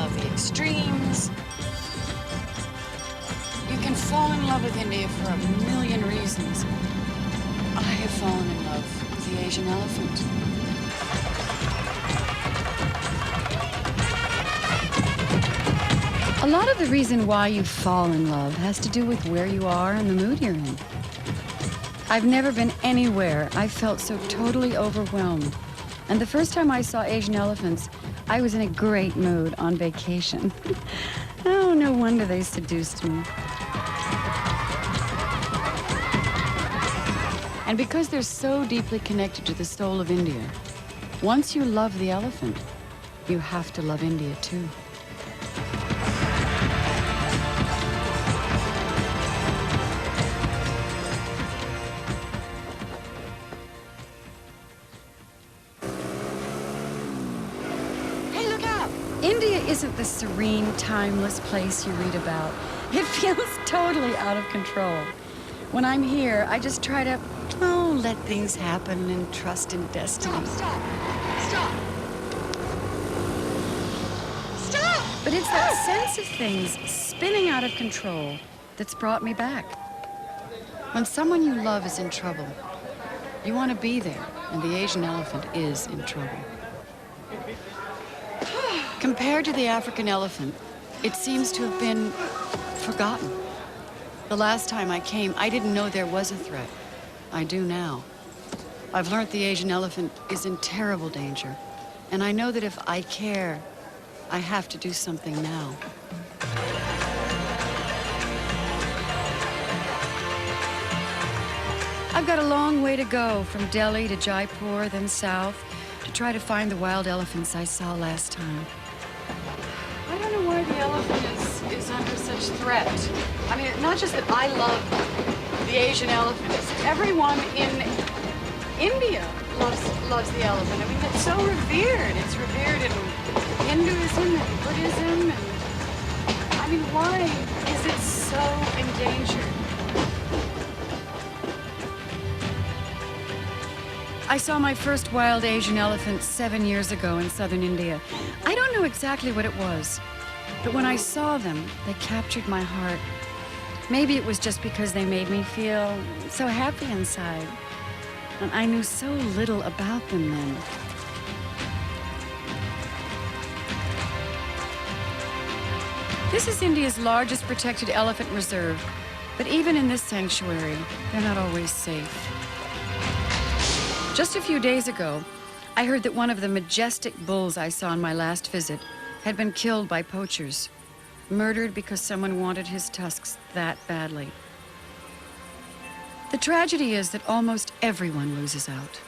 love the extremes. You can fall in love with India for a million reasons. I have fallen in love with the Asian elephant. A lot of the reason why you fall in love has to do with where you are and the mood you're in. I've never been anywhere I felt so totally overwhelmed. And the first time I saw Asian elephants, I was in a great mood on vacation. Oh, no wonder they seduced me. And because they're so deeply connected to the soul of India, once you love the elephant, you have to love India too. India isn't the serene, timeless place you read about. It feels totally out of control. When I'm here, I just try to, let things happen and trust in destiny. Stop! But it's that sense of things spinning out of control that's brought me back. When someone you love is in trouble, you want to be there, and the Asian elephant is in trouble. Compared to the African elephant, it seems to have been forgotten. The last time I came, I didn't know there was a threat. I do now. I've learned the Asian elephant is in terrible danger, and I know that if I care, I have to do something now. I've got a long way to go from Delhi to Jaipur, then south, to try to find the wild elephants I saw last time. I don't know why the elephant is under such threat. I mean, not just that I love the Asian elephant, it's everyone in India loves the elephant. I mean, it's so revered. It's revered in Hinduism and Buddhism. And I mean, why is it so endangered? I saw my first wild Asian elephant 7 years ago in southern India. I don't know exactly what it was, but when I saw them, they captured my heart. Maybe it was just because they made me feel so happy inside. And I knew so little about them then. This is India's largest protected elephant reserve, but even in this sanctuary, they're not always safe. Just a few days ago, I heard that one of the majestic bulls I saw on my last visit had been killed by poachers, murdered because someone wanted his tusks that badly. The tragedy is that almost everyone loses out.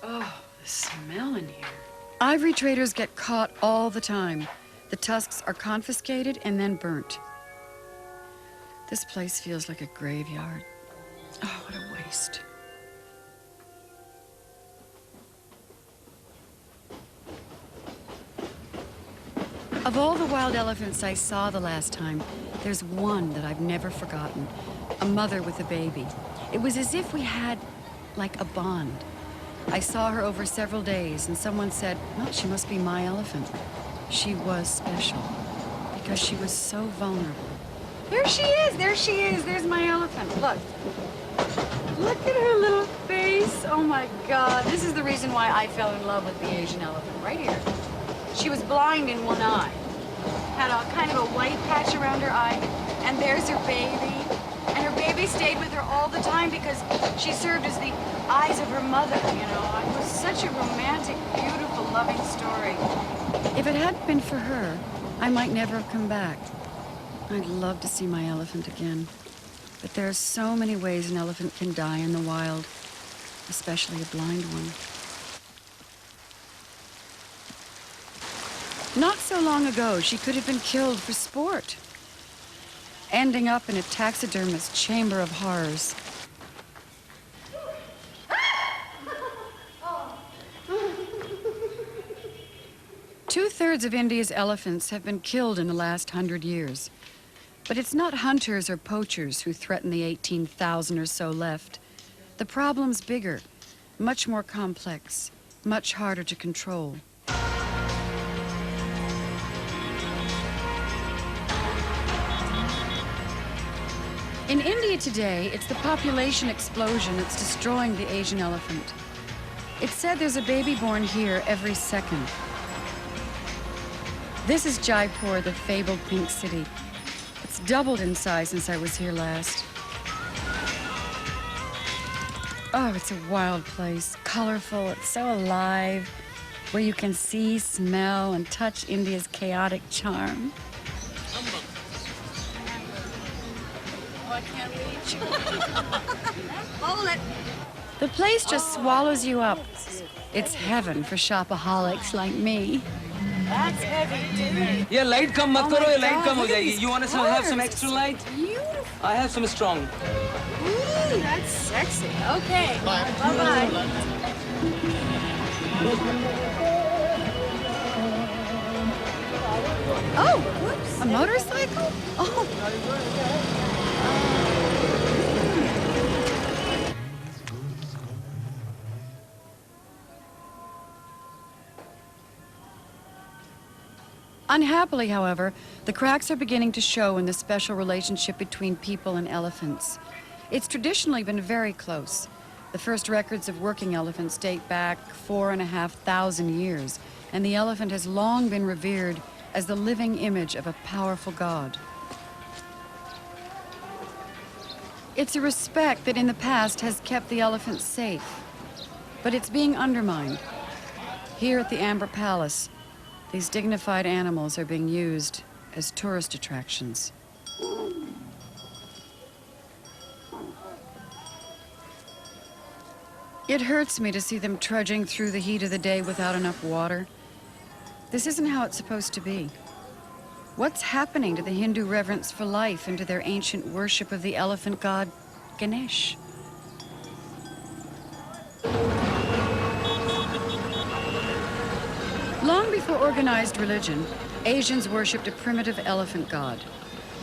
Oh, the smell in here. Ivory traders get caught all the time. The tusks are confiscated and then burnt. This place feels like a graveyard. Oh, what a waste. Of all the wild elephants I saw the last time, there's one that I've never forgotten. A mother with a baby. It was as if we had, like, a bond. I saw her over several days, and someone said, well, she must be my elephant. She was special, because she was so vulnerable. There she is! There she is! There's my elephant. Look. Look at her little face. Oh my God. This is the reason why I fell in love with the Asian elephant, right here. She was blind in one eye. Had a kind of a white patch around her eye. And there's her baby. And her baby stayed with her all the time because she served as the eyes of her mother, you know. It was such a romantic, beautiful, loving story. If it hadn't been for her, I might never have come back. I'd love to see my elephant again. But there are so many ways an elephant can die in the wild, especially a blind one. Not so long ago, she could have been killed for sport, ending up in a taxidermist's chamber of horrors. Two-thirds of India's elephants have been killed in the last 100 years. But it's not hunters or poachers who threaten the 18,000 or so left. The problem's bigger, much more complex. much harder to control. In India today, it's the population explosion that's destroying the Asian elephant. It's said there's a baby born here every second. This is Jaipur, the fabled pink city. It's doubled in size since I was here last. Oh, it's a wild place, colorful, it's so alive, where you can see, smell, and touch India's chaotic charm. I can't reach. Hold it. The place just swallows you up. It's heaven for shopaholics like me. That's heavy duty. Yeah, light come mat karo, ye light come ho jayegi. You want to have some extra light? Beautiful. I have some strong. Ooh, that's sexy. Okay. Bye-bye. Oh, whoops. A motorcycle? Oh. Unhappily, however, the cracks are beginning to show in the special relationship between people and elephants. It's traditionally been very close. The first records of working elephants date back 4,500 years, and the elephant has long been revered as the living image of a powerful god. It's a respect that in the past has kept the elephant safe, but it's being undermined. Here at the Amber Palace, these dignified animals are being used as tourist attractions. It hurts me to see them trudging through the heat of the day without enough water. This isn't how it's supposed to be. What's happening to the Hindu reverence for life and to their ancient worship of the elephant god, Ganesh? Long before organized religion, Asians worshipped a primitive elephant god.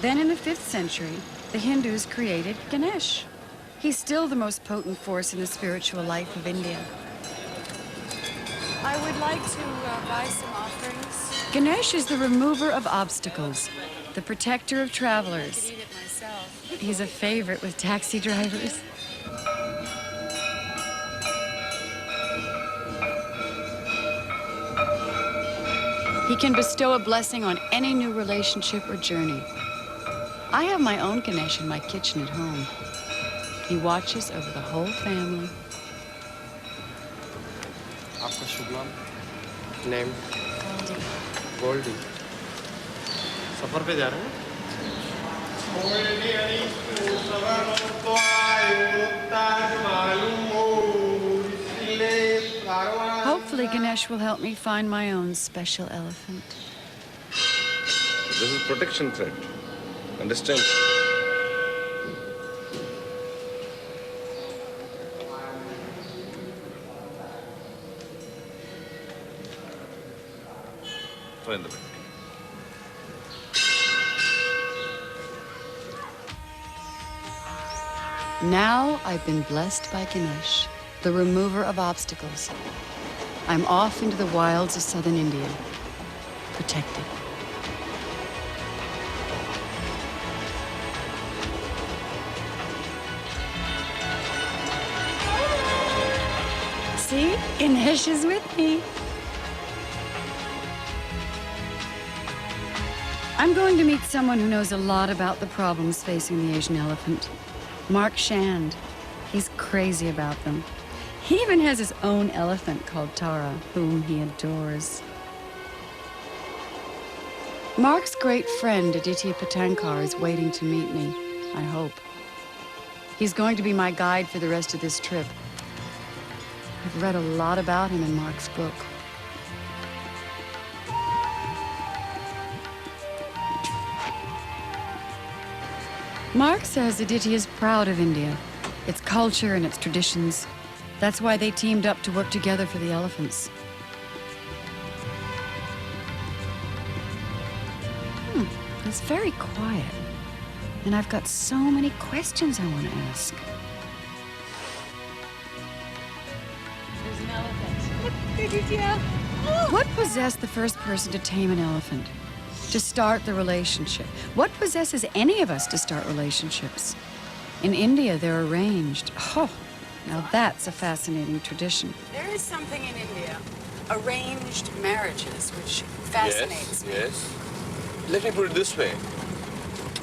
Then in the 5th century, the Hindus created Ganesh. He's still the most potent force in the spiritual life of India. I would like to buy some offerings. Ganesh is the remover of obstacles, the protector of travelers. I could eat it myself. He's a favorite with taxi drivers. He can bestow a blessing on any new relationship or journey. I have my own Ganesh in my kitchen at home. He watches over the whole family. आपका शुभ नाम? Name? Goldy. सफर पे जा रहे हैं? Hopefully Ganesh will help me find my own special elephant. This is protection thread. Understand? Throw in the bag. Now I've been blessed by Ganesh, the remover of obstacles. I'm off into the wilds of southern India, protected. See, Ganesh is with me. I'm going to meet someone who knows a lot about the problems facing the Asian elephant. Mark Shand. He's crazy about them. He even has his own elephant called Tara, whom he adores. Mark's great friend, Aditya Patankar, is waiting to meet me, I hope. He's going to be my guide for the rest of this trip. I've read a lot about him in Mark's book. Mark says Aditya is proud of India, its culture and its traditions. That's why they teamed up to work together for the elephants. It's very quiet, and I've got so many questions I want to ask. There's an elephant. What possessed the first person to tame an elephant? To start the relationship? What possesses any of us to start relationships? In India, they're arranged. Oh, now that's a fascinating tradition. There is something in India, arranged marriages, which fascinates me. Yes. Let me put it this way.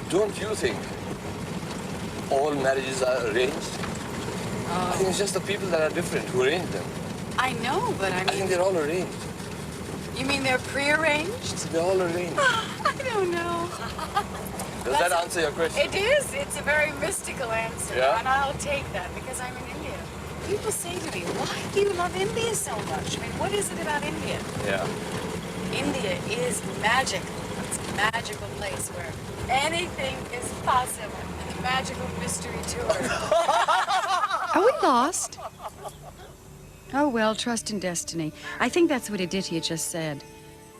Don't you think all marriages are arranged? I think it's just the people that are different who arrange them. I know, but I I think mean, they're all arranged. you mean they're prearranged? They're all arranged. I don't know. Does that answer your question? It is. It's a very mystical answer, Yeah? and I'll take that because I'm in India. People say to me, why do you love India so much? I mean, what is it about India? Yeah. India is magical. It's a magical place where anything is possible. The magical mystery tour. Are we lost? Oh, well, trust in destiny. I think that's what Aditya just said.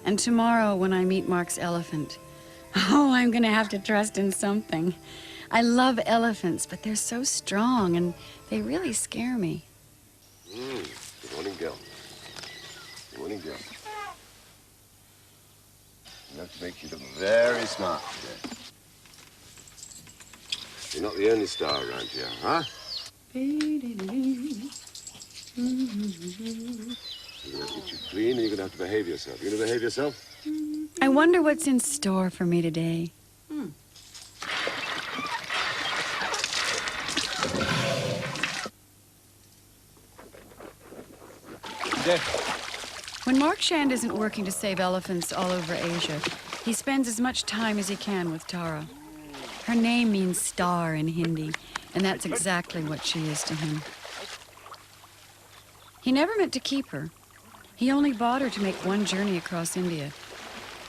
And tomorrow, when I meet Mark's elephant, oh, I'm gonna have to trust in something. I love elephants, but they're so strong, and they really scare me. Good morning, girl. Good morning, girl. Enough to make you look very smart today. You're not the only star around here, huh? You're gonna have to get you clean, and you're gonna have to behave yourself. You gonna behave yourself? I wonder what's in store for me today. When Mark Shand isn't working to save elephants all over Asia, he spends as much time as he can with Tara. Her name means star in Hindi, and that's exactly what she is to him. He never meant to keep her. He only bought her to make one journey across India.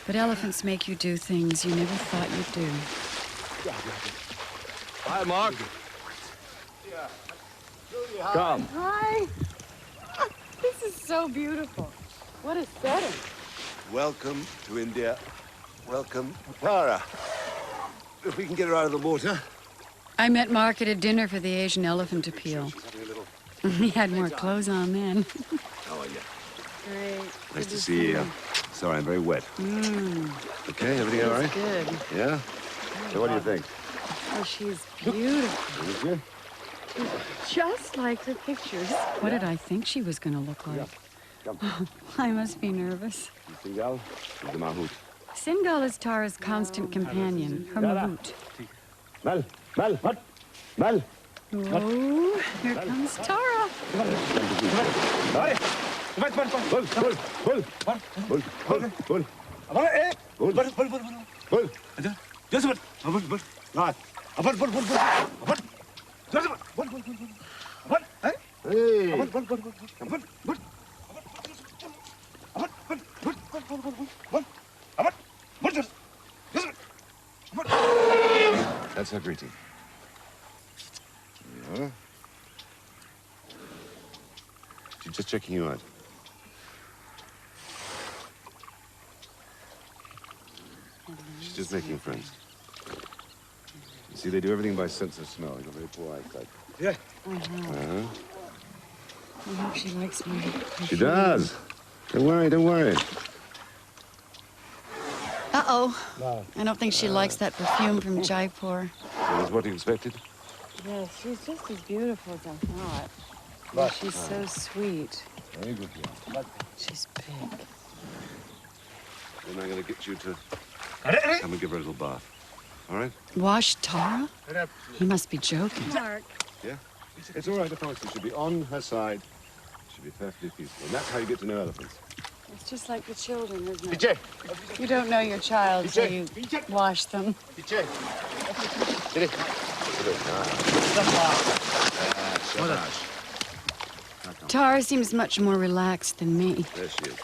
But elephants make you do things you never thought you'd do. Hi, Mark. Come. Hi. This is so beautiful. What a setting. Welcome to India. Welcome, Tara. If we can get her out of the water. I met Mark at a dinner for the Asian elephant appeal. He had more clothes on then. How are you? Great. Nice to see you. Sorry, I'm very wet. Okay, everything all right? Good. Yeah? So what do you think? Oh, she's beautiful. Is it? Just like the pictures. What did I think she was going to look like? Come. Oh, I must be nervous. Singal? The Mahout. Singal is Tara's constant companion, her mahout. Mal, Mal, what? Mal. Oh, here comes Tara. That's her greeting. Yeah. She's just checking you out. She's just making friends. You see, they do everything by sense of smell. They've got very poor eyesight. Yeah. I hope she likes me. She does. Don't worry, don't worry. Uh-oh. I don't think she likes that perfume from Jaipur. That was what you expected? Yes, she's just as beautiful as I thought. And she's so sweet. Very good, yeah. She's big. Then I'm going to get you to come and give her a little bath. All right? Wash Tara? He must be joking. Mark. Yeah? It's all right, I promise you. She'll be on her side. She'll be perfectly peaceful. And that's how you get to know elephants. It's just like the children, isn't it? You don't know your child, so you wash them. Tara seems much more relaxed than me. There she is.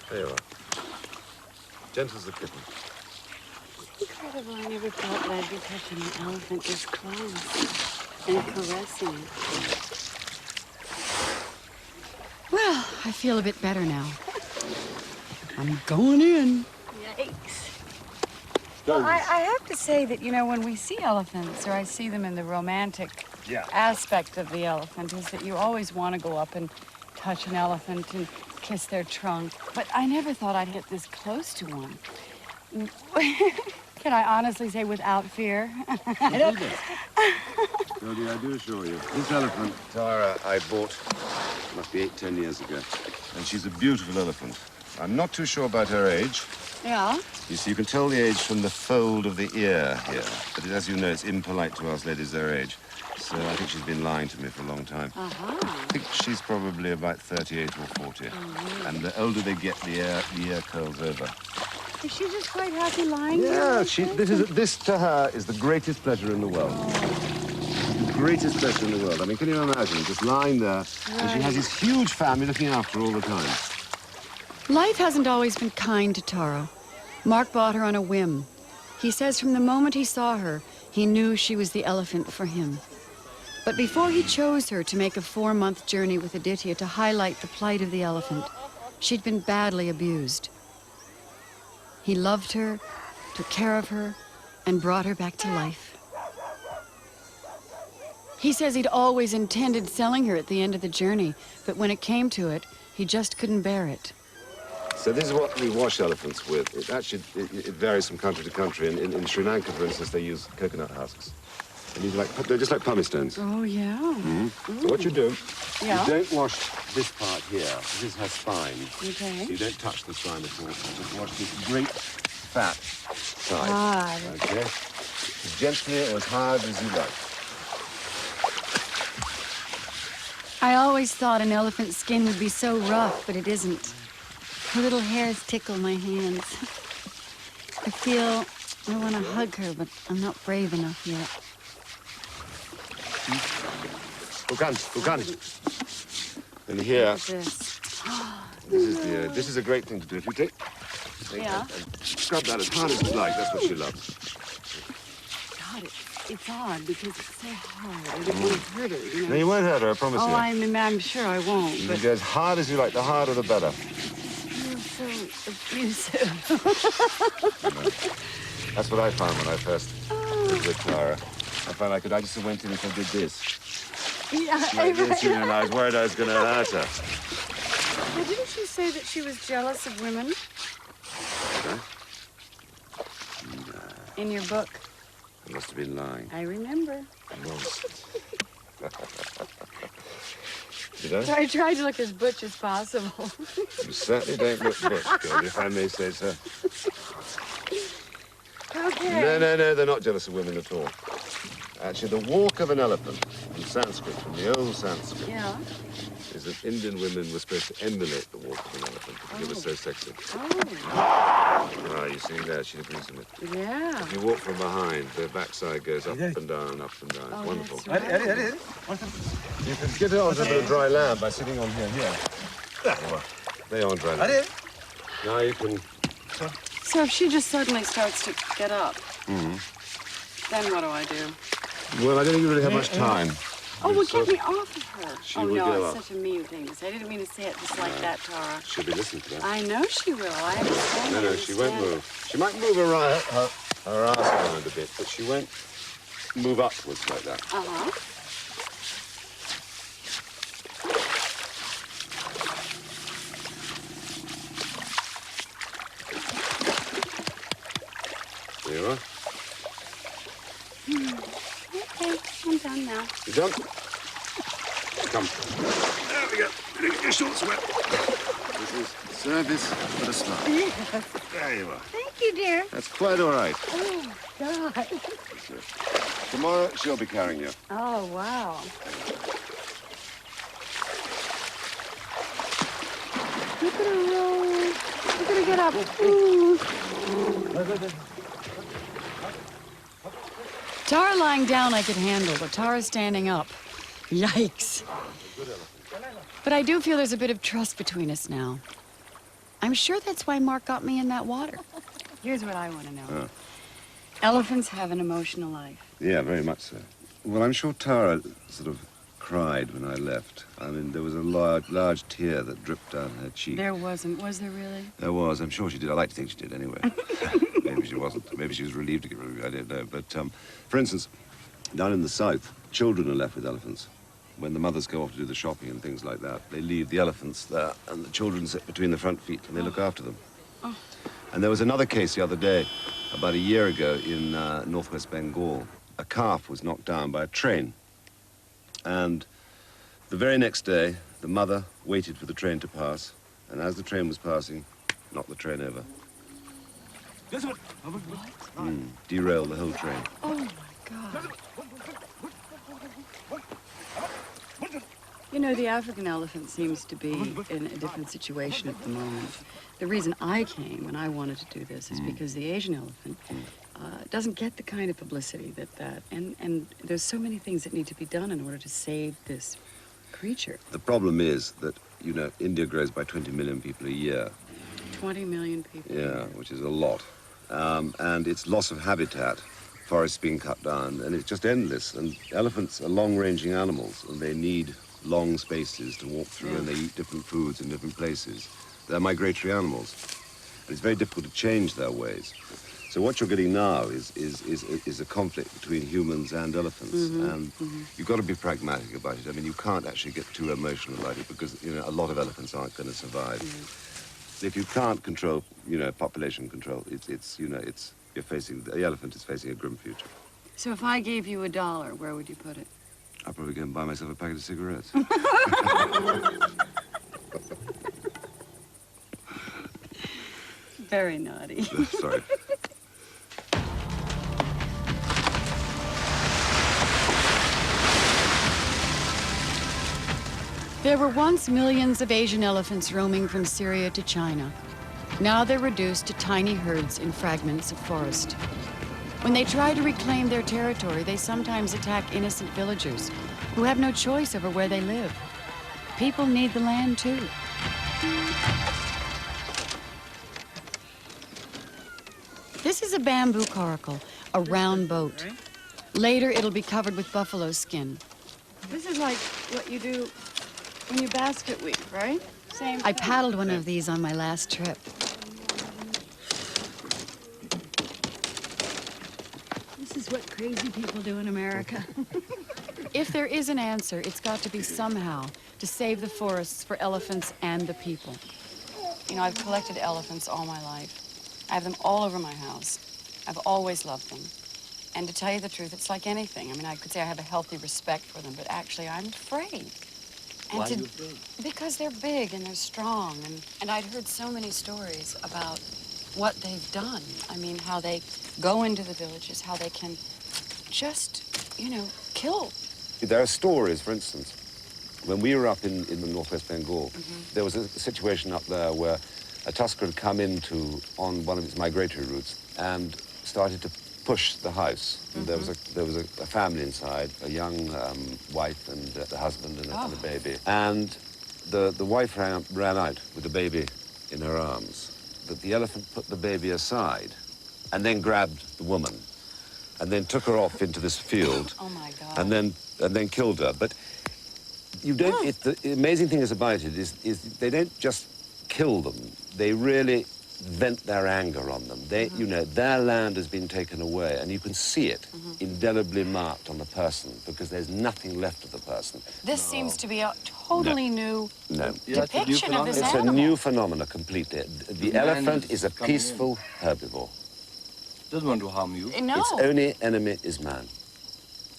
There you are. Gentle as a kitten. Incredible, I never thought that I'd be touching an elephant this close and caressing it. Well, I feel a bit better now. I'm going in. Yikes. Stones. Well, I have to say that, you know, when we see elephants, or I see them in the romantic aspect of the elephant, is that you always want to go up and touch an elephant and kiss their trunk. But I never thought I'd get this close to one. Can I honestly say without fear? Goldie, I do assure you. This elephant, Tara, I bought, must be 8, 10 years ago. And she's a beautiful elephant. I'm not too sure about her age. Yeah? You see, you can tell the age from the fold of the ear here. But as you know, it's impolite to ask ladies their age. So I think she's been lying to me for a long time. I think she's probably about 38 or 40. And the older they get, the ear curls over. Is she just quite happy lying Yeah, there? this to her is the greatest pleasure in the world. The greatest pleasure in the world. I mean, can you imagine, just lying there, and she has this huge family looking after her all the time. Life hasn't always been kind to Tara. Mark bought her on a whim. He says from the moment he saw her, he knew she was the elephant for him. But before he chose her to make a 4-month journey with Aditya to highlight the plight of the elephant, she'd been badly abused. He loved her, took care of her, and brought her back to life. He says he'd always intended selling her at the end of the journey, but when it came to it, he just couldn't bear it. So this is what we wash elephants with. It varies from country to country. In Sri Lanka, for instance, they use coconut husks. And they're just like pumice stones. Oh, yeah? So what you do, Yeah? you don't wash this part here. This is her spine. Okay. You don't touch the spine at all. You just wash this great fat side. Hard. Okay? As gently or as hard as you like. I always thought an elephant's skin would be so rough, but it isn't. Her little hairs tickle my hands. I feel I want to hug her, but I'm not brave enough yet. Bukan. And here, Look at this. this is a great thing to do. If you take Yeah. and scrub that as hard as you like, that's what she loves. God, it's odd because it's so hard. I don't want to hurt her, you No, know? you won't hurt her, I promise Oh, you. I'm sure I won't, You but can go as hard as you like. The harder, the better. you're so abusive. That's what I found when I first was with Clara. I found I just went in and I did this. Yeah, Like this, you know, and I was worried I was going to hurt her. Well, didn't she say that she was jealous of women? In your book. I must have been lying. I remember. I was. Did I? So I tried to look as butch as possible. You certainly don't look butch, Goldie, if I may say so. Okay. No, they're not jealous of women at all. Actually, the walk of an elephant, in Sanskrit, from the old Sanskrit, Yeah. is that Indian women were supposed to emulate the walk of an elephant because it was so sexy. Oh, Ah, you see there, she agrees with it. yeah. If you walk from behind, their backside goes up and down, up and down. Oh, It's wonderful. that's right. You can get it onto a bit of dry land by sitting on here. They are on dry land. Now you can... So if she just suddenly starts to get up, then what do I do? Well, I don't think you really have much time. Oh, well, get me off of her. She Oh, will no, go it's up. such a mean thing to say. I didn't mean to say it just like that, Tara. She'll be listening to that. I know she will. I understand. No, she won't move. She might move her ass around a bit, but she won't move upwards like that. Uh-huh. There you are. Okay, I'm done now. You done? Come. There we go. Look at your shorts wet. This is service for the slide. There you are. Thank you, dear. That's quite all right. Oh, God. Tomorrow, she'll be carrying you. Oh, wow. Look at her roll. Look at her get up. Ooh. Tara lying down I could handle, but Tara standing up. Yikes. But I do feel there's a bit of trust between us now. I'm sure that's why Mark got me in that water. Here's what I want to know. Elephants have an emotional life. Yeah, very much so. Well, I'm sure Tara sort of cried when I left. I mean, there was a large tear that dripped down her cheek. There wasn't, was there really? There was. I'm sure she did. I like to think she did anyway. Maybe she wasn't. Maybe she was relieved to get rid of me. I don't know. But, for instance, down in the south, children are left with elephants. When the mothers go off to do the shopping and things like that, they leave the elephants there, and the children sit between the front feet, and they look after them. Oh. And there was another case the other day, about a year ago, in northwest Bengal. A calf was knocked down by a train. And the very next day, the mother waited for the train to pass, and as the train was passing, knocked the train over. Derailed the whole train. Oh, my God. You know, the African elephant seems to be in a different situation at the moment. The reason I came and I wanted to do this is because the Asian elephant doesn't get the kind of publicity and there's so many things that need to be done in order to save this creature. The problem is that, you know, India grows by 20 million people a year. 20 million people. Yeah, which is a lot. And it's loss of habitat, forests being cut down, and it's just endless. And elephants are long-ranging animals, and they need long spaces to walk through, and they eat different foods in different places. They're migratory animals, and it's very difficult to change their ways. So what you're getting now is a conflict between humans and elephants, and you've got to be pragmatic about it. I mean, you can't actually get too emotional about it because, you know, a lot of elephants aren't going to survive. If you can't control, you know, population control, the elephant is facing a grim future. So if I gave you $1, where would you put it? I'll probably go and buy myself a packet of cigarettes. Very naughty. Sorry. There were once millions of Asian elephants roaming from Syria to China. Now they're reduced to tiny herds in fragments of forest. When they try to reclaim their territory, they sometimes attack innocent villagers who have no choice over where they live. People need the land too. This is a bamboo coracle, a round boat. Later, it'll be covered with buffalo skin. This is like what you do when you basket weave, right? Same. I paddled one of these on my last trip. This is what crazy people do in America. If there is an answer, it's got to be somehow to save the forests for elephants and the people. You know, I've collected elephants all my life. I have them all over my house. I've always loved them. And to tell you the truth, it's like anything. I mean, I could say I have a healthy respect for them, but actually I'm afraid. And why are you afraid? Because they're big and they're strong. And I'd heard so many stories about what they've done. I mean, how they go into the villages, how they can just, you know, kill. There are stories, for instance, when we were up in the northwest Bengal, there was a situation up there where a tusker had come on one of its migratory routes and started to push the house. And there was a family inside, a young wife and the husband and a baby. And the wife ran out with the baby in her arms. But the elephant put the baby aside and then grabbed the woman and then took her off into this field. Oh my God. And then killed her. But you don't. The amazing thing is about it is they don't just kill them. They really vent their anger on them. You know, their land has been taken away, and you can see it indelibly marked on the person because there's nothing left of the person. This seems to be a totally new No. depiction of this It's animal. a new phenomenon completely. The elephant is a peaceful herbivore. Doesn't want to harm you. No. Its only enemy is man.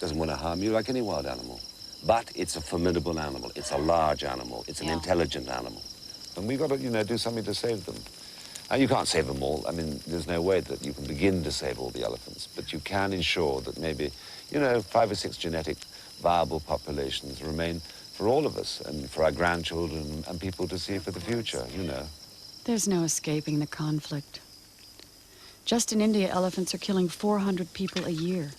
Doesn't want to harm you like any wild animal. But it's a formidable animal. It's a large animal. It's an intelligent animal. And we've got to, you know, do something to save them. And you can't save them all. I mean, there's no way that you can begin to save all the elephants, but you can ensure that maybe, you know, 5 or 6 genetic viable populations remain for all of us and for our grandchildren and people to see for the future, you know. There's no escaping the conflict. Just in India, elephants are killing 400 people a year.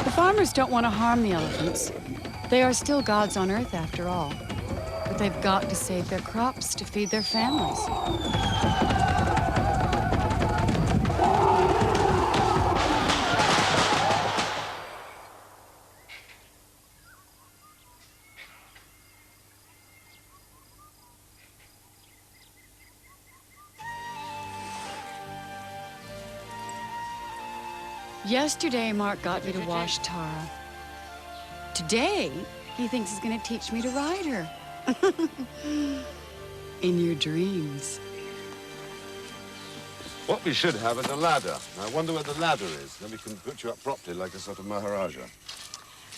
The farmers don't want to harm the elephants. They are still gods on earth, after all. But they've got to save their crops to feed their families. Yesterday, Mark got me to wash Tara. Today, he thinks he's going to teach me to ride her. In your dreams. What we should have is a ladder. I wonder where the ladder is. Then we can put you up properly like a sort of Maharaja.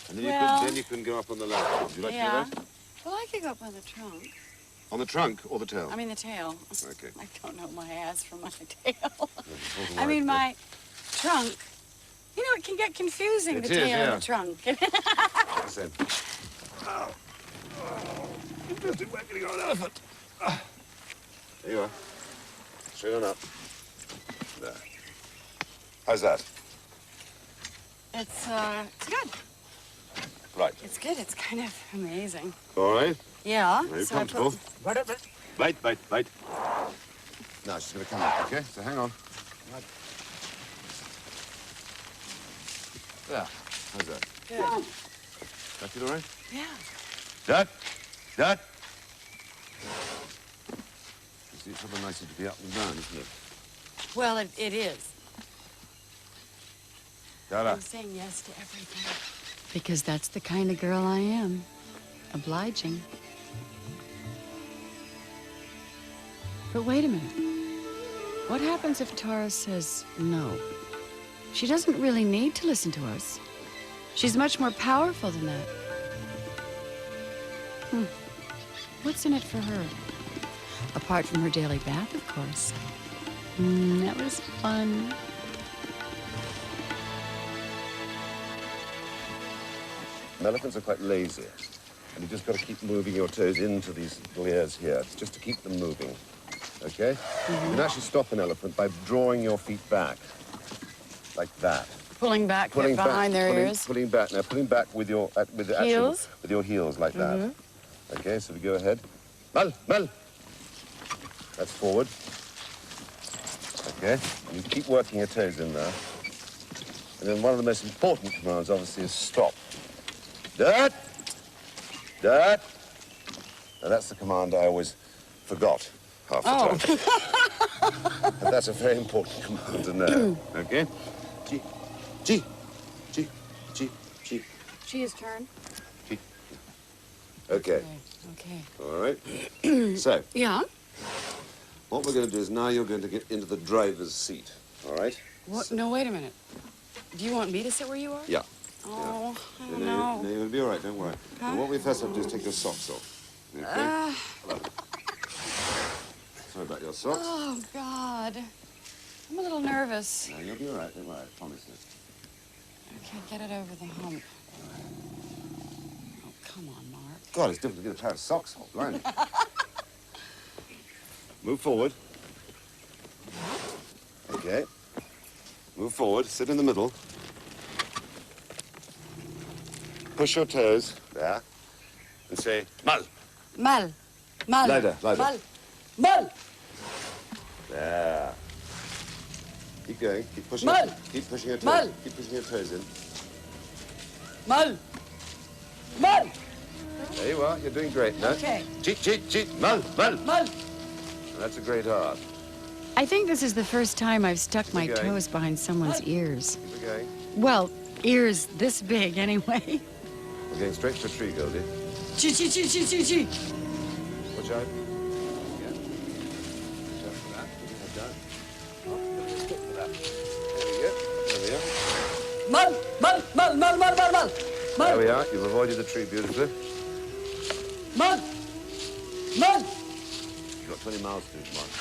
And then, you can go up on the ladder. Would you like to do that? Well, I could go up on the trunk. On the trunk or the tail? I mean the tail. Okay. I don't know my ass from my tail. I mean my trunk. You know, it can get confusing, the tail and the trunk. That's it. Interesting way getting on an elephant. There you are. Straight on up. There. How's that? It's good. Right. It's good. It's kind of amazing. All right. Yeah. Are you so comfortable? Wait. Now she's going to come up, okay? So hang on. Right. There. How's that? Good. That feel all right? Yeah. Dad? You see, it's rather nicer to be up and down, isn't it? Well, it is. Dada. I'm saying yes to everything. Because that's the kind of girl I am. Obliging. But wait a minute. What happens if Tara says no? She doesn't really need to listen to us. She's much more powerful than that. What's in it for her? Apart from her daily bath, of course. That was fun. Elephants are quite lazy. And you've just got to keep moving your toes into these little ears here. It's just to keep them moving. Okay? You can actually stop an elephant by drawing your feet back. Like that. Pulling back behind their ears. Pulling back. Now, pulling back with your heels? With your heels, like that. Okay, so we go ahead. Mal. That's forward. Okay, and you keep working your toes in there. And then one of the most important commands, obviously, is stop. That. Now, that's the command I always forgot half the time. But that's a very important command to know. Okay? G. She's turn. G. Okay. Okay. All right. So, Yeah. what we're going to do is now you're going to get into the driver's seat. All right? What? No, wait a minute. Do you want me to sit where you are? Yeah. Oh, I don't No, know. you'll be all right. Don't worry. And what we first have to do is take your socks off. Okay? Sorry about your socks. Oh, God. I'm a little nervous. No, you'll be all right. Don't worry. I promise you. Okay, get it over the hump. Oh, come on, Mark. God, it's difficult to get a pair of socks off, blimey. Move forward. Okay. Move forward. Sit in the middle. Push your toes there and say, Mal. Mal. Lie there. Mal. There. Keep going. Keep pushing. Mal. Keep pushing your toes. Mal. Keep pushing your toes in. Mal. There you are. You're doing great now. Okay. Cheat. Mal. Mal. That's a great art. I think this is the first time I've stuck my going. toes behind someone's ears. Keep it going. Well, ears this big anyway. We're going straight for a tree, Goldie. Chi. Watch out. Yeah. Watch out for that. Put your head down. Oh, you'll just stick for that. There we go. Mal. There we are. You've avoided the tree beautifully. Mal. You've got 20 miles to do tomorrow.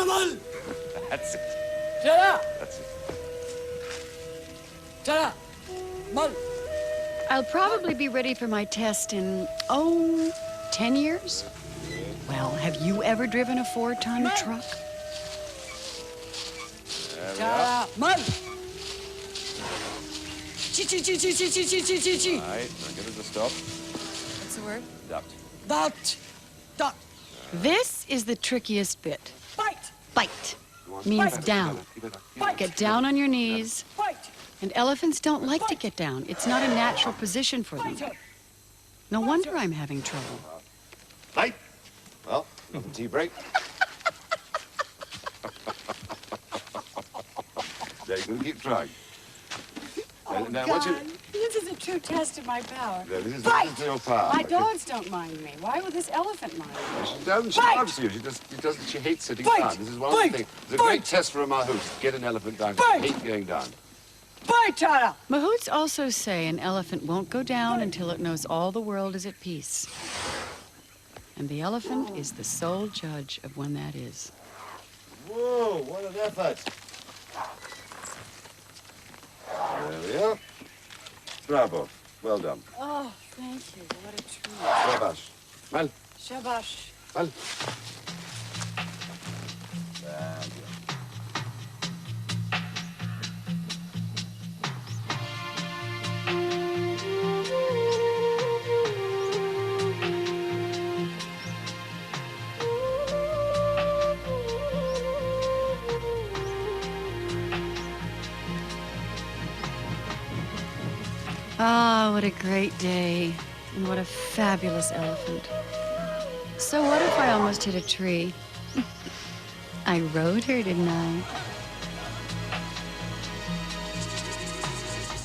Mal. That's it. Tara. That's it. Tara. Mal. I'll probably be ready for my test in, 10 years? Well, have you ever driven a 4-ton truck? There we Tara. are. Mal. Chi. Right, now give us a stop. What's the word? Duct. Dot. This is the trickiest bit. Bite. Bite means down. Get down on your knees. Bite. And elephants don't like to get down. It's not a natural position for them. No wonder I'm having trouble. Right. Well, tea break. We'll keep trying. Oh, now, God. once you... This is a true test of my power. No, this is your power. My dogs don't mind me. Why would this elephant mind me? She doesn't. She loves you. She hates sitting down. This is one of the things. It's a great test for a mahout. Get an elephant down. She hates going down. Fight, Tara! Mahouts also say an elephant won't go down until it knows all the world is at peace. And the elephant is the sole judge of when that is. Whoa, what an effort. There we are. Bravo. Well done. Oh, thank you. What a treat. Shabash. Mal. Shabash. Mal. Ah, what a great day. And what a fabulous elephant. So what if I almost hit a tree? I rode her, didn't I?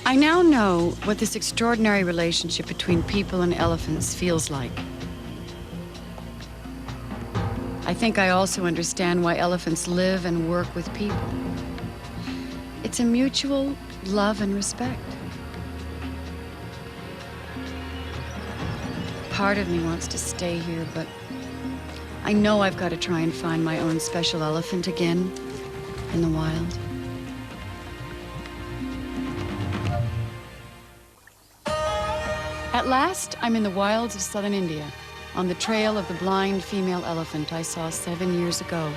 I now know what this extraordinary relationship between people and elephants feels like. I think I also understand why elephants live and work with people. It's a mutual love and respect. Part of me wants to stay here, but I know I've got to try and find my own special elephant again in the wild. At last, I'm in the wilds of southern India, on the trail of the blind female elephant I saw 7 years ago.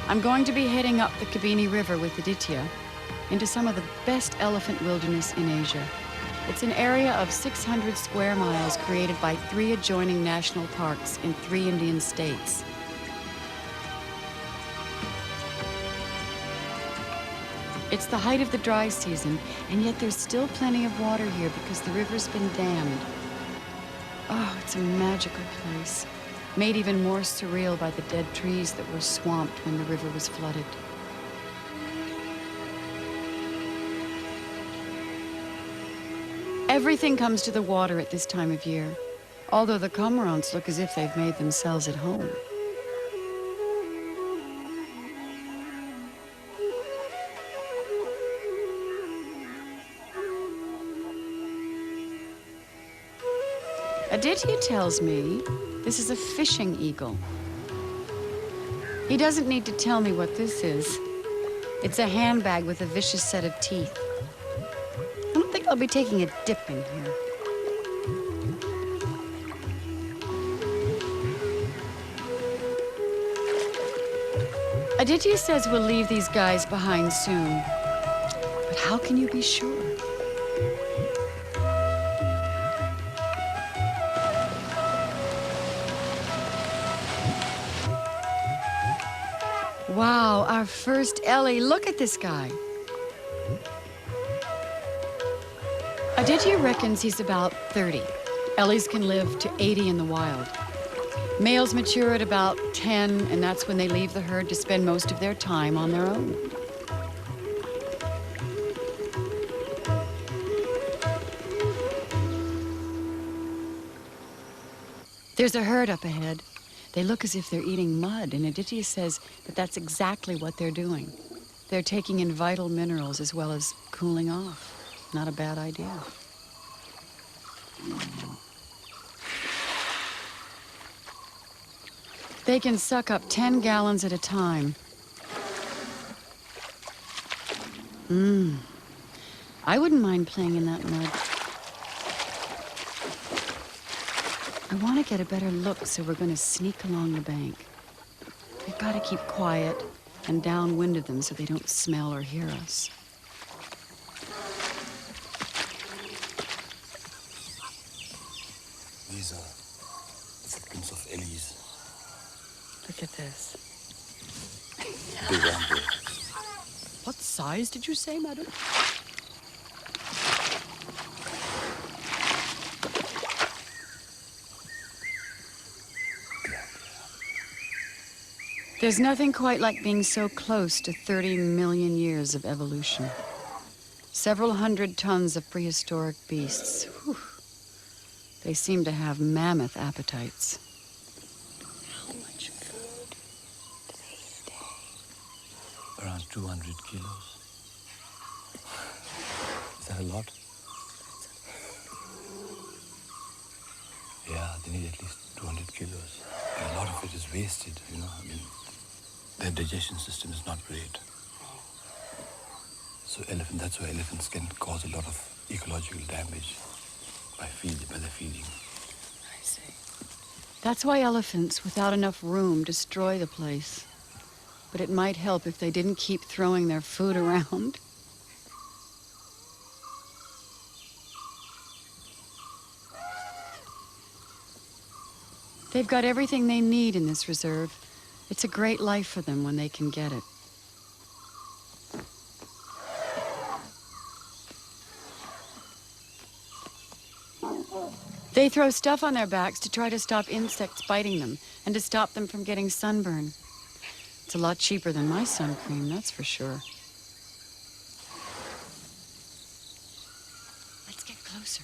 I'm going to be heading up the Kabini River with Aditya into some of the best elephant wilderness in Asia. It's an area of 600 square miles created by 3 adjoining national parks in 3 Indian states. It's the height of the dry season, and yet there's still plenty of water here because the river's been dammed. Oh, it's a magical place, made even more surreal by the dead trees that were swamped when the river was flooded. Everything comes to the water at this time of year, although the cormorants look as if they've made themselves at home. Aditya tells me this is a fishing eagle. He doesn't need to tell me what this is. It's a handbag with a vicious set of teeth. I don't think I'll be taking a dip in here. Aditya says we'll leave these guys behind soon. But how can you be sure? Wow, our first Ellie. Look at this guy. Aditya reckons he's about 30. Ellies can live to 80 in the wild. Males mature at about 10, and that's when they leave the herd to spend most of their time on their own. There's a herd up ahead. They look as if they're eating mud, and Aditya says that that's exactly what they're doing. They're taking in vital minerals as well as cooling off. Not a bad idea. They can suck up 10 gallons at a time. I wouldn't mind playing in that mud. I want to get a better look, so we're going to sneak along the bank. We've got to keep quiet and downwind of them so they don't smell or hear us. These are the footprints of Ellie's. Look at this. Big ample. What size did you say, madam? There's nothing quite like being so close to 30 million years of evolution. Several hundred tons of prehistoric beasts. Whew. They seem to have mammoth appetites. How much food do they eat a day? Around 200 kilos. Is that a lot? Yeah, they need at least 200 kilos. And a lot of it is wasted, you know. I mean, their digestion system is not great. So that's why elephants can cause a lot of ecological damage by their feeding. I see. That's why elephants without enough room destroy the place. But it might help if they didn't keep throwing their food around. They've got everything they need in this reserve. It's a great life for them when they can get it. They throw stuff on their backs to try to stop insects biting them and to stop them from getting sunburn. It's a lot cheaper than my sun cream, that's for sure. Let's get closer.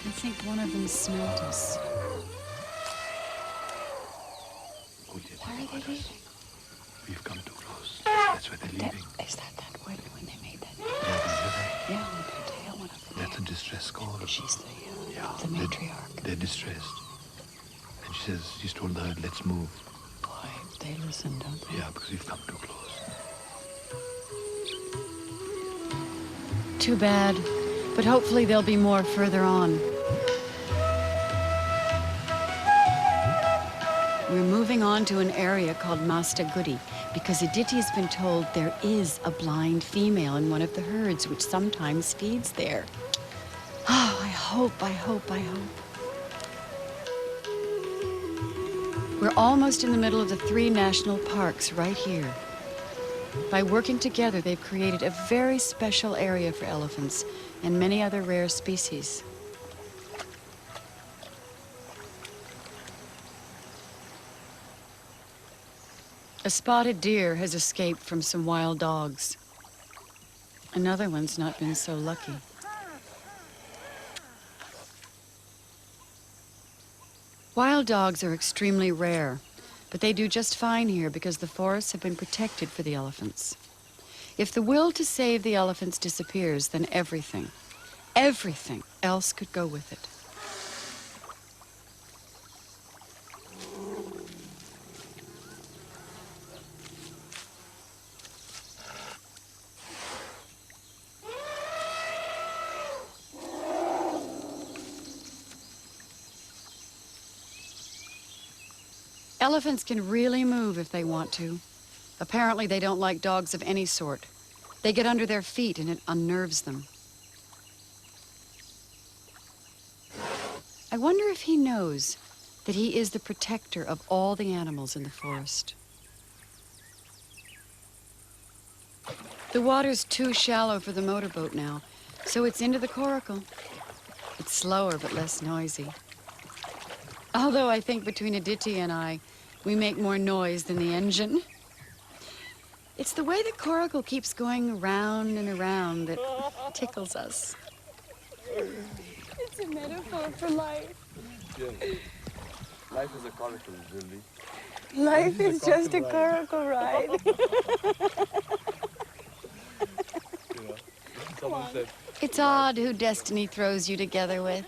I think one of them smelled us. Why are they leaving? We've come too close. That's why they're leaving. Is that when they made that? Yeah, Yeah, with her tail, one of them. that's a distress call. She's the Yeah, matriarch. They're distressed. And she's told the herd, let's move. Boy, they listen, don't they? Yeah, because we've come too close. Too bad, but hopefully there'll be more further on. We're moving on to an area called Mastagudi because Aditi's been told there is a blind female in one of the herds which sometimes feeds there. Oh, I hope. We're almost in the middle of the 3 national parks right here. By working together, they've created a very special area for elephants and many other rare species. A spotted deer has escaped from some wild dogs. Another one's not been so lucky. Wild dogs are extremely rare, but they do just fine here because the forests have been protected for the elephants. If the will to save the elephants disappears, then everything else could go with it. Elephants can really move if they want to. Apparently, they don't like dogs of any sort. They get under their feet and it unnerves them. I wonder if he knows that he is the protector of all the animals in the forest. The water's too shallow for the motorboat now, so it's into the coracle. It's slower but less noisy. Although I think between Aditi and I, we make more noise than the engine. It's the way the coracle keeps going around and around that tickles us. It's a metaphor for life. Yeah. Life is a coracle, Goldie. Life is just a coracle ride. Someone said, It's odd who destiny throws you together with.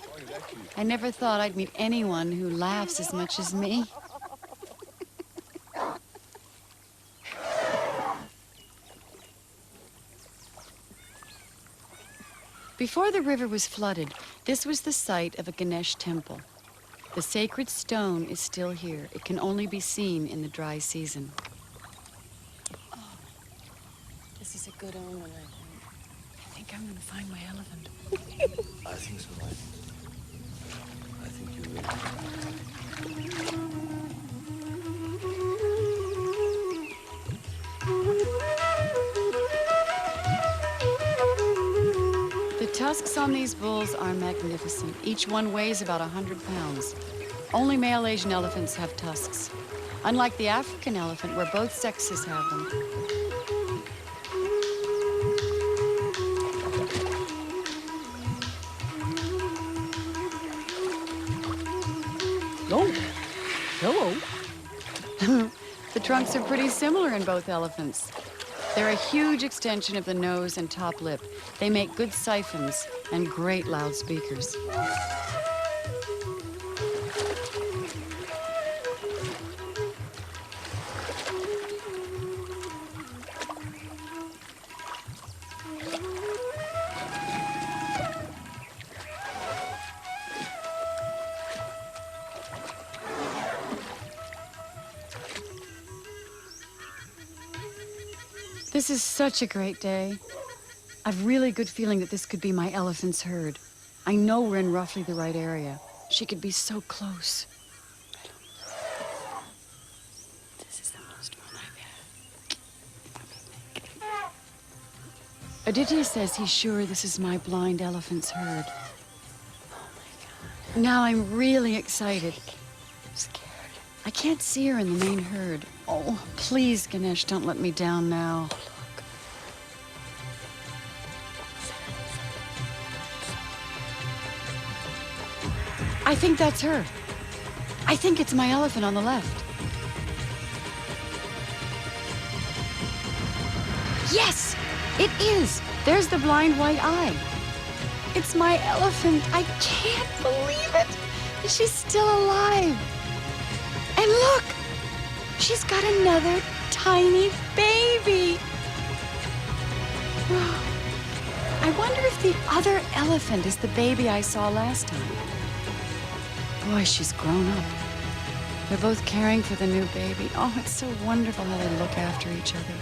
I never thought I'd meet anyone who laughs as much as me. Before the river was flooded, this was the site of a Ganesh temple. The sacred stone is still here. It can only be seen in the dry season. Oh, this is a good omen, I think I'm gonna find my elephant. I think so, I think you will. tusks on these bulls are magnificent. Each one weighs about 100 pounds. Only male Asian elephants have tusks, unlike the African elephant, where both sexes have them. Oh, hello. The trunks are pretty similar in both elephants. They're a huge extension of the nose and top lip. They make good siphons and great loudspeakers. This is such a great day. I've really good feeling that this could be my elephant's herd. I know we're in roughly the right area. She could be so close. This is the most fun I've had. Aditya says he's sure this is my blind elephant's herd. Oh my God. Now I'm really excited. I'm scared. I can't see her in the main herd. Oh, please, Ganesh, don't let me down now. I think that's her. I think it's my elephant on the left. Yes, it is. There's the blind white eye. It's my elephant. I can't believe it. She's still alive. And look, she's got another tiny baby. I wonder if the other elephant is the baby I saw last time. Boy, she's grown up. They're both caring for the new baby. Oh, it's so wonderful how they look after each other.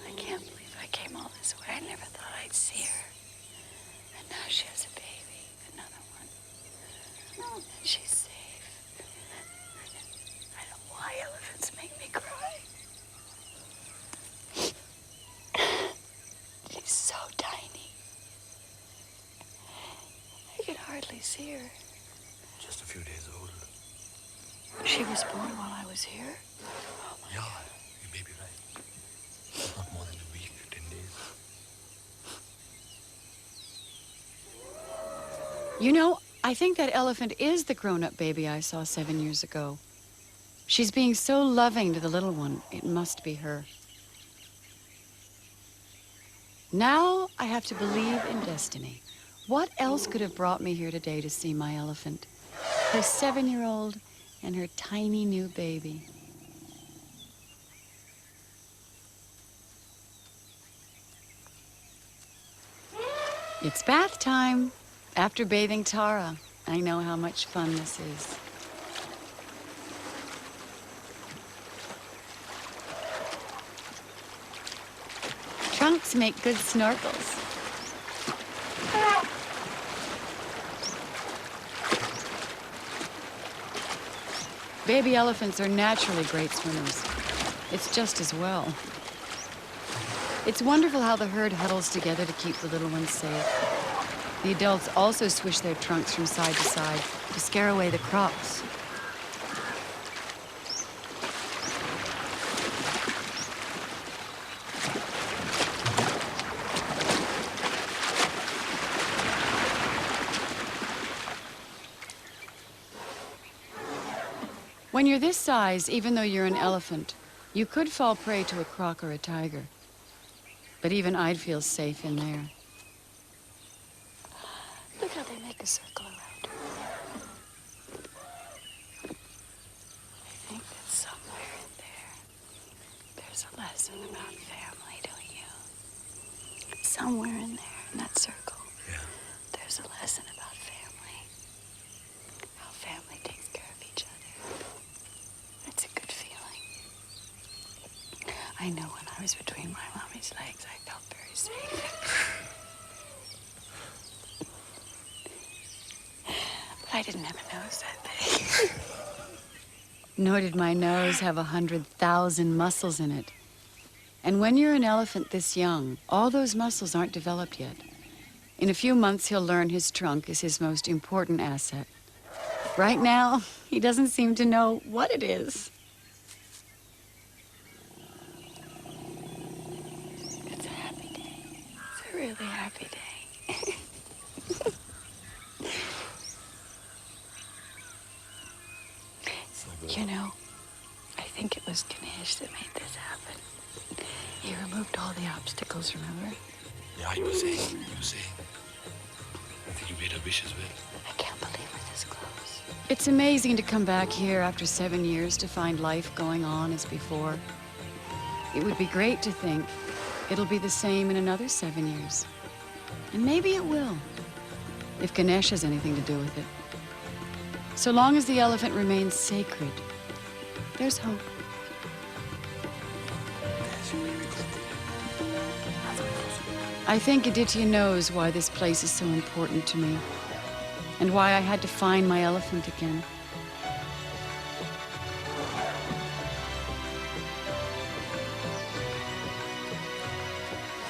I can't believe I came all this way. I never thought I'd see her. And now she has a baby, another one. And she's safe. I don't know why elephants make me cry. She's so tiny. I can hardly see her. Just a few days old. She was born while I was here? Oh my Yeah, God. you may be right. Not more than a week, 10 days. You know, I think that elephant is the grown-up baby I saw 7 years ago. She's being so loving to the little one. It must be her. Now I have to believe in destiny. What else could have brought me here today to see my elephant? Her 7-year-old and her tiny new baby. It's bath time. After bathing Tara, I know how much fun this is. Trunks make good snorkels. Baby elephants are naturally great swimmers. It's just as well. It's wonderful how the herd huddles together to keep the little ones safe. The adults also swish their trunks from side to side to scare away the crocs. When you're this size, even though you're an elephant, you could fall prey to a croc or a tiger. But even I'd feel safe in there. Look how they make a circle around her. I think that somewhere in there's a lesson about family, don't you? Somewhere in there, in that circle, Yeah. there's a lesson about family. How family takes care of each other. It's a good feeling. I know when I was between my mommy's legs, I felt very safe. But I didn't have a nose that big. Nor did my nose have 100,000 muscles in it. And when you're an elephant this young, all those muscles aren't developed yet. In a few months, he'll learn his trunk is his most important asset. Right now, he doesn't seem to know what it is. It's a happy day. It's a really happy day. You know, I think it was Ganesh that made this happen. He removed all the obstacles, remember? Yeah, you were saying. I think you made a wish as well. I can't believe we're this close. It's amazing to come back here after 7 years to find life going on as before. It would be great to think it'll be the same in another 7 years. And maybe it will, if Ganesh has anything to do with it. So long as the elephant remains sacred, there's hope. I think Aditya knows why this place is so important to me, and why I had to find my elephant again.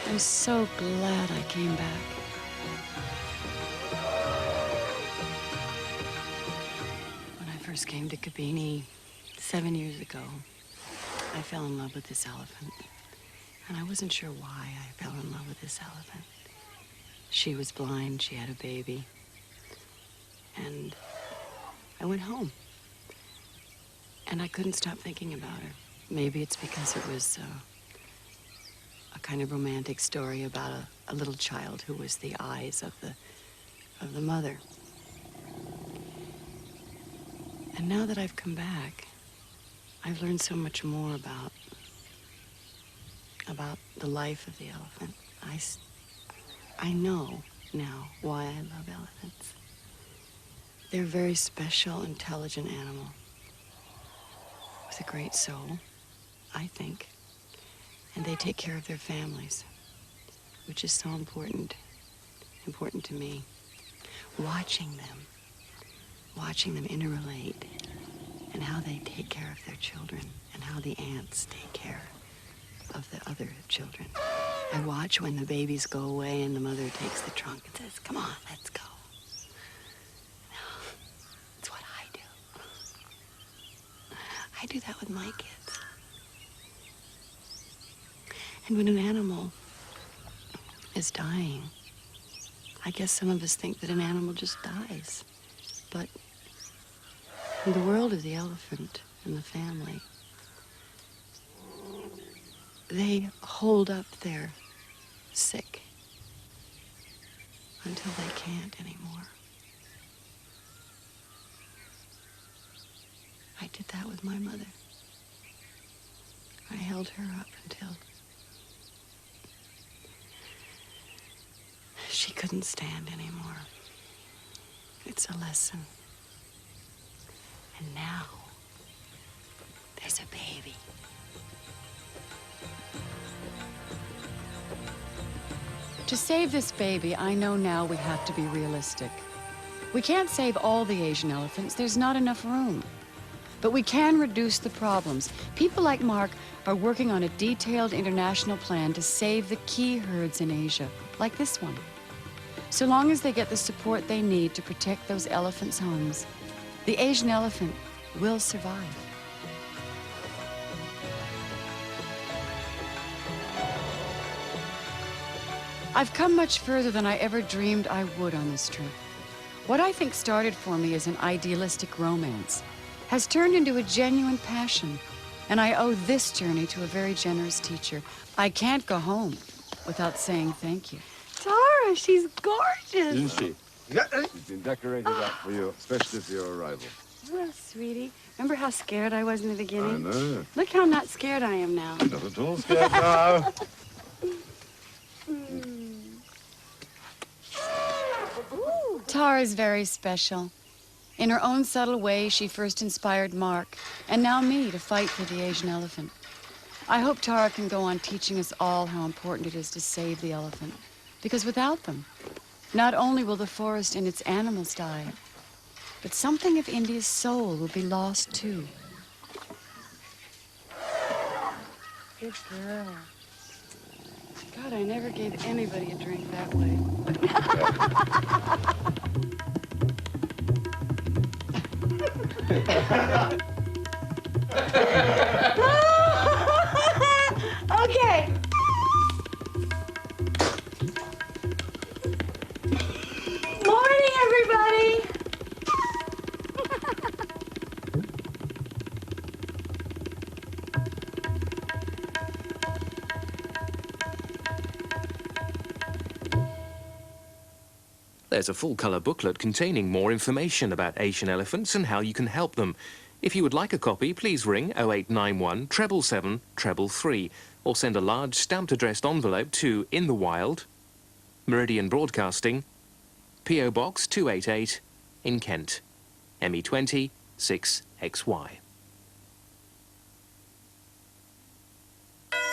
I'm so glad I came back. When I first came to Kabini 7 years ago, I fell in love with this elephant. And I wasn't sure why I fell in love with this elephant. She was blind, she had a baby. And I went home. And I couldn't stop thinking about her. Maybe it's because it was a kind of romantic story about a little child who was the eyes of the mother. And now that I've come back, I've learned so much more about the life of the elephant. I know now why I love elephants. They're a very special, intelligent animal with a great soul, I think. And they take care of their families, which is so important to me. Watching them interrelate, and how they take care of their children, and how the ants take care of the other children. I watch when the babies go away and the mother takes the trunk and says, "Come on, let's go." It's what I do. I do that with my kids. And when an animal is dying, I guess some of us think that an animal just dies. But in the world of the elephant and the family, they hold up their sick until they can't anymore. I did that with my mother. I held her up until she couldn't stand anymore. It's a lesson. And now, there's a baby. To save this baby, I know now we have to be realistic. We can't save all the Asian elephants. There's not enough room. But we can reduce the problems. People like Mark are working on a detailed international plan to save the key herds in Asia, like this one. So long as they get the support they need to protect those elephants' homes, the Asian elephant will survive. I've come much further than I ever dreamed I would on this trip. What I think started for me as an idealistic romance has turned into a genuine passion, and I owe this journey to a very generous teacher. I can't go home without saying thank you. Tara, she's gorgeous. Isn't she? She's been decorated up for you, especially for your arrival. Oh, sweetie. Remember how scared I was in the beginning? I know. Look how not scared I am now. Not at all scared now. Tara's very special. In her own subtle way, she first inspired Mark, and now me, to fight for the Asian elephant. I hope Tara can go on teaching us all how important it is to save the elephant. Because without them, not only will the forest and its animals die, but something of India's soul will be lost too. Good girl. God, I never gave anybody a drink that way. Okay. Morning, everybody. There's a full-colour booklet containing more information about Asian elephants and how you can help them. If you would like a copy, please ring 0891 777 333 or send a large stamped addressed envelope to In the Wild, Meridian Broadcasting, P.O. Box 288 in Kent, ME20 6XY.